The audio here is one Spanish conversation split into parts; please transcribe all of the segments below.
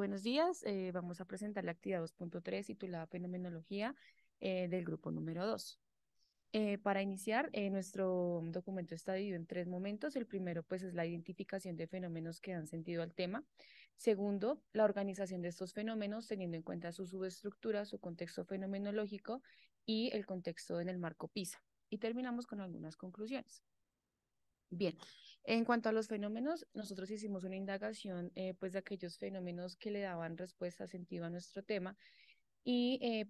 Buenos días, vamos a presentar la actividad 2.3 titulada Fenomenología del grupo número 2. Para iniciar, nuestro documento está dividido en tres momentos. El primero, pues, es la identificación de fenómenos que dan sentido al tema. Segundo, la organización de estos fenómenos teniendo en cuenta su subestructura, su contexto fenomenológico y el contexto en el marco PISA. Y terminamos con algunas conclusiones. Bien, en cuanto a los fenómenos, nosotros hicimos una indagación pues de aquellos fenómenos que le daban respuesta, sentido a nuestro tema y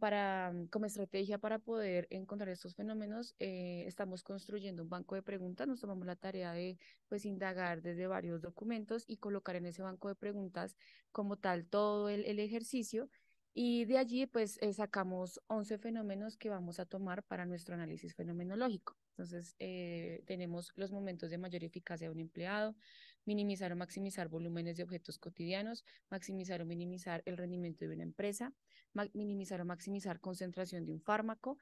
como estrategia para poder encontrar estos fenómenos, estamos construyendo un banco de preguntas. Nos tomamos la tarea de pues indagar desde varios documentos y colocar en ese banco de preguntas como tal todo el ejercicio. Y de allí, pues, sacamos 11 fenómenos que vamos a tomar para nuestro análisis fenomenológico. Entonces, tenemos los momentos de mayor eficacia de un empleado, minimizar o maximizar volúmenes de objetos cotidianos, maximizar o minimizar el rendimiento de una empresa, minimizar o maximizar concentración de un fármaco,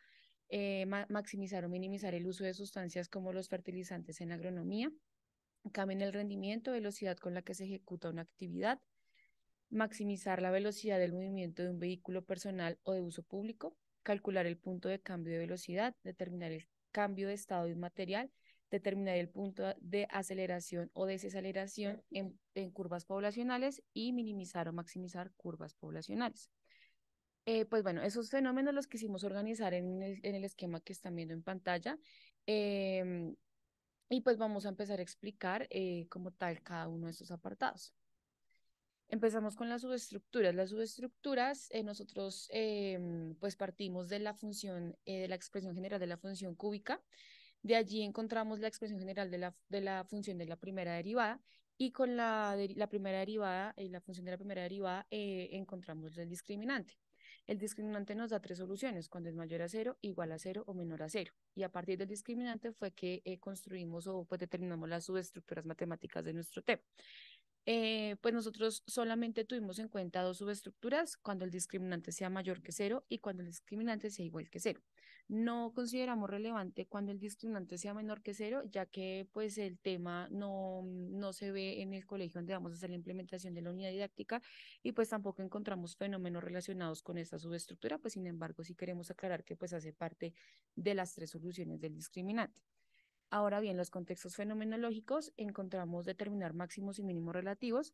maximizar o minimizar el uso de sustancias como los fertilizantes en agronomía, cambio en el rendimiento, velocidad con la que se ejecuta una actividad, maximizar la velocidad del movimiento de un vehículo personal o de uso público, calcular el punto de cambio de velocidad, determinar el cambio de estado de un material, determinar el punto de aceleración o desaceleración en curvas poblacionales y minimizar o maximizar curvas poblacionales. Pues bueno, esos fenómenos los quisimos organizar en el esquema que están viendo en pantalla. em, y pues vamos a empezar a explicar como tal cada uno de estos apartados. Empezamos con las subestructuras. Las subestructuras, nosotros pues partimos de la función, de la expresión general de la función cúbica. De allí encontramos la expresión general de la función de la primera derivada y con la primera derivada, la función de la primera derivada, encontramos el discriminante. El discriminante nos da tres soluciones, cuando es mayor a cero, igual a cero o menor a cero. Y a partir del discriminante fue que construimos o pues determinamos las subestructuras matemáticas de nuestro tema. Pues nosotros solamente tuvimos en cuenta dos subestructuras, cuando el discriminante sea mayor que cero y cuando el discriminante sea igual que cero. No consideramos relevante cuando el discriminante sea menor que cero, ya que pues el tema no se ve en el colegio donde vamos a hacer la implementación de la unidad didáctica y pues tampoco encontramos fenómenos relacionados con esta subestructura, pues sin embargo sí queremos aclarar que pues hace parte de las tres soluciones del discriminante. Ahora bien, los contextos fenomenológicos encontramos determinar máximos y mínimos relativos,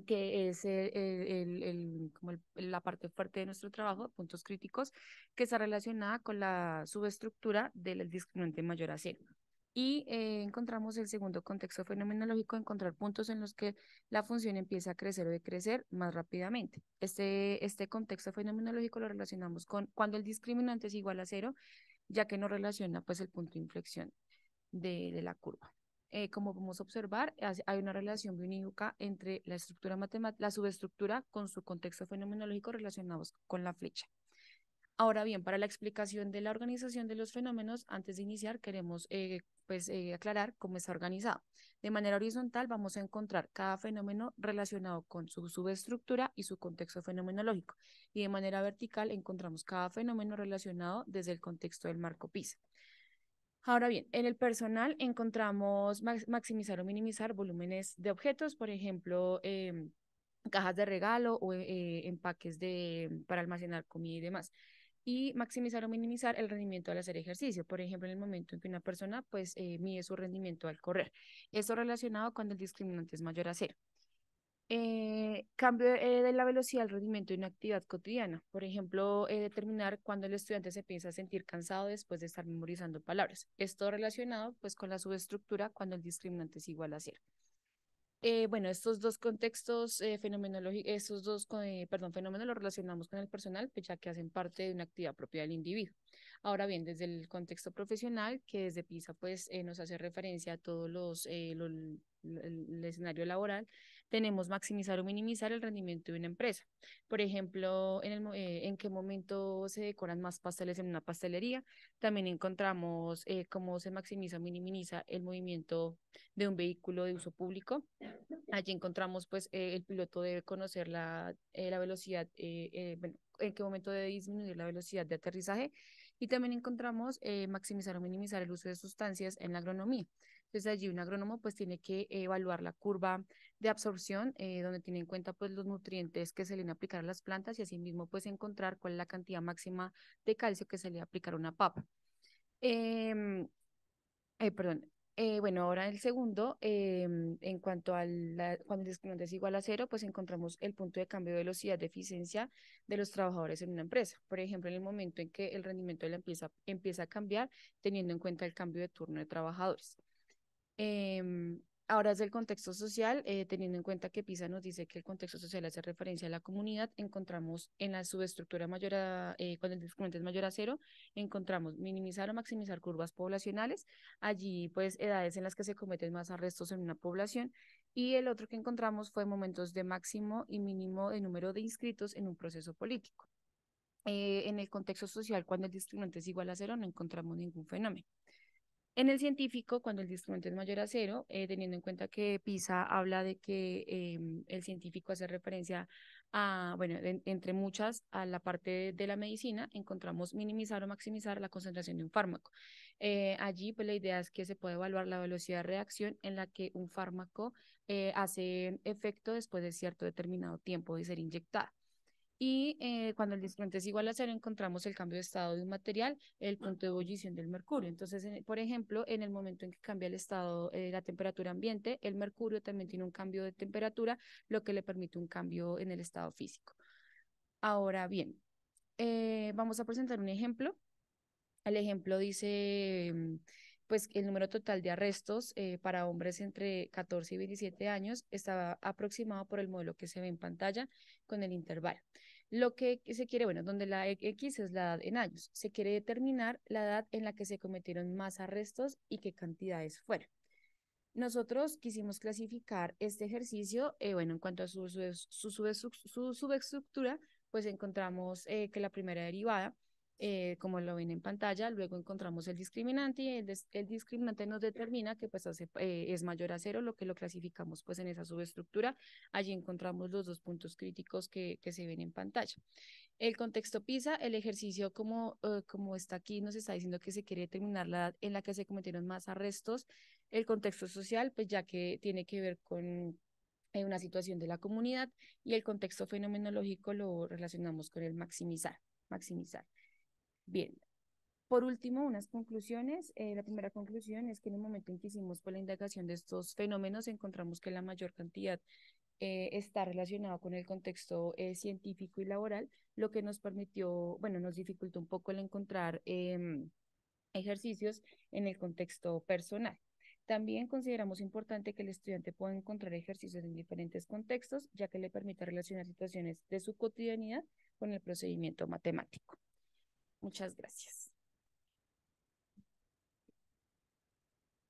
que es la parte fuerte de nuestro trabajo, puntos críticos, que está relacionada con la subestructura del discriminante mayor a cero. Y encontramos el segundo contexto fenomenológico, encontrar puntos en los que la función empieza a crecer o decrecer más rápidamente. Este contexto fenomenológico lo relacionamos con cuando el discriminante es igual a cero, ya que no relaciona pues el punto de inflexión de la curva. Como podemos observar, hay una relación biunívoca entre la estructura matemática, la subestructura con su contexto fenomenológico relacionados con la flecha. Ahora bien, para la explicación de la organización de los fenómenos, antes de iniciar, queremos aclarar cómo está organizado. De manera horizontal, vamos a encontrar cada fenómeno relacionado con su subestructura y su contexto fenomenológico. Y de manera vertical, encontramos cada fenómeno relacionado desde el contexto del marco PISA. Ahora bien, en el personal encontramos maximizar o minimizar volúmenes de objetos, por ejemplo, cajas de regalo o empaques para almacenar comida y demás. Y maximizar o minimizar el rendimiento al hacer ejercicio, por ejemplo, en el momento en que una persona pues mide su rendimiento al correr. Esto relacionado cuando el discriminante es mayor a cero. Cambio de la velocidad del rendimiento de una actividad cotidiana. Por ejemplo, determinar cuándo el estudiante se piensa sentir cansado después de estar memorizando palabras. Esto relacionado pues con la subestructura cuando el discriminante es igual a cero. Bueno, estos dos contextos fenomenológicos, fenómenos los relacionamos con el personal, pues ya que hacen parte de una actividad propia del individuo. Ahora bien, desde el contexto profesional, que desde PISA pues nos hace referencia a todos el escenario laboral, tenemos maximizar o minimizar el rendimiento de una empresa. Por ejemplo, en qué momento se decoran más pasteles en una pastelería. También encontramos cómo se maximiza o minimiza el movimiento de un vehículo de uso público. Allí encontramos, pues, el piloto debe conocer la velocidad, bueno, en qué momento debe disminuir la velocidad de aterrizaje. Y también encontramos maximizar o minimizar el uso de sustancias en la agronomía. Entonces allí un agrónomo pues tiene que evaluar la curva de absorción, donde tiene en cuenta pues los nutrientes que se le van a aplicar a las plantas y asimismo pues encontrar cuál es la cantidad máxima de calcio que se le va a aplicar a una papa. Em, perdón. Bueno, ahora el segundo, en cuanto a cuando el discriminante es igual a cero, pues encontramos el punto de cambio de velocidad de eficiencia de los trabajadores en una empresa. Por ejemplo, en el momento en que el rendimiento de la empieza a cambiar, teniendo en cuenta el cambio de turno de trabajadores. Ahora es el contexto social, teniendo en cuenta que PISA nos dice que el contexto social hace referencia a la comunidad, encontramos en la subestructura mayor cuando el discriminante es mayor a cero, encontramos minimizar o maximizar curvas poblacionales, allí pues edades en las que se cometen más arrestos en una población, y el otro que encontramos fue momentos de máximo y mínimo de número de inscritos en un proceso político. En el contexto social, cuando el discriminante es igual a cero, no encontramos ningún fenómeno. En el científico, cuando el discriminante es mayor a cero, teniendo en cuenta que PISA habla de que el científico hace referencia a, bueno, entre muchas, a la parte de la medicina, encontramos minimizar o maximizar la concentración de un fármaco. Allí, pues la idea es que se puede evaluar la velocidad de reacción en la que un fármaco hace efecto después de cierto determinado tiempo de ser inyectado. Y cuando el displante es igual a cero, encontramos el cambio de estado de un material, el punto de ebullición del mercurio. Entonces, por ejemplo, en el momento en que cambia el estado, la temperatura ambiente, el mercurio también tiene un cambio de temperatura, lo que le permite un cambio en el estado físico. Ahora bien, vamos a presentar un ejemplo. El ejemplo dice, pues el número total de arrestos para hombres entre 14 y 27 años está aproximado por el modelo que se ve en pantalla con el intervalo. Lo que se quiere, bueno, donde la X es la edad en años, se quiere determinar la edad en la que se cometieron más arrestos y qué cantidades fueron. Nosotros quisimos clasificar este ejercicio, bueno, en cuanto a su subestructura, pues encontramos que la primera derivada, como lo ven en pantalla, luego encontramos el discriminante y el discriminante nos determina que pues es mayor a cero, lo que lo clasificamos pues en esa subestructura. Allí encontramos los dos puntos críticos que se ven en pantalla. El contexto PISA, el ejercicio como está aquí, nos está diciendo que se quiere determinar la edad en la que se cometieron más arrestos. El contexto social, pues ya que tiene que ver con una situación de la comunidad, y el contexto fenomenológico lo relacionamos con el maximizar, maximizar. Bien, por último, unas conclusiones. La primera conclusión es que en el momento en que hicimos pues, la indagación de estos fenómenos, encontramos que la mayor cantidad está relacionado con el contexto científico y laboral, lo que nos permitió, bueno, nos dificultó un poco el encontrar ejercicios en el contexto personal. También consideramos importante que el estudiante pueda encontrar ejercicios en diferentes contextos, ya que le permite relacionar situaciones de su cotidianidad con el procedimiento matemático. Muchas gracias.